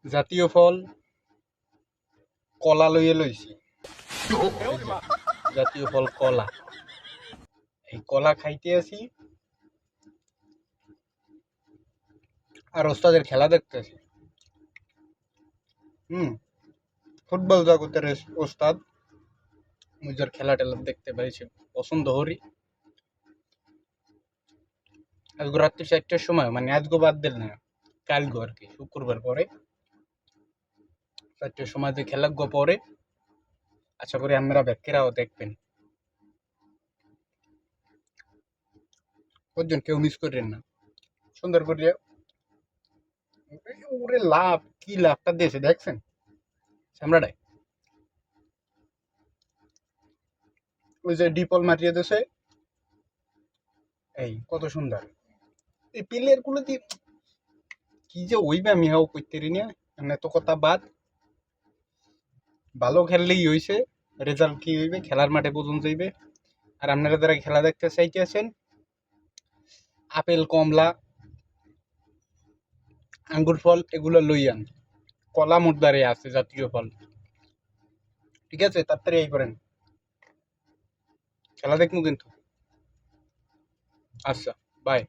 জাতীয় ফল কলা লইয়ে লইছি। জাতীয় ফল কলা। এই কলা খাইতে আছি আর ওস্তাদের খেলা দেখতেছি। ফুটবল জগতের ওস্তাদ মুজার খেলা টেলা দেখতে পাইছি, পছন্দ হরি। আজকে রাত্রি 4টার সময়, মানে আজকে বাদ দিল না, কালকে আর কি শুক্রবার পরে 4টার সময় যে খেলা পরে আশা করি আমরা ব্যাকেরাও দেখবেন। ওজন কেউ মিস করেন না, সুন্দর করে ওরে লাভ কি লাভটা দিয়েছে দেখছেন সামরাটাই। ওই যে ডিপল মারিয়ে দিয়েছে, এই কত সুন্দর। এই প্লেয়ার গুলো দিয়ে কি যে ওইবে আমি হাও করতে রি না, মানে তো কথা বাদ। ভালো খেললেই হইছে, রেজাল্ট কি হইবে খেলার মাঠে বোঝন যাইবে। আর আপনারা যারা খেলা দেখতে চাইতেছেন, আপেল কমলা আঙ্গুর ফল এগুলো লইয়ান। কলা মুদারে আছে জাতীয় ফল, ঠিক আছে? তাড়াতাড়ি এই করেন, খেলা দেখবো কিন্তু। আচ্ছা, বাই।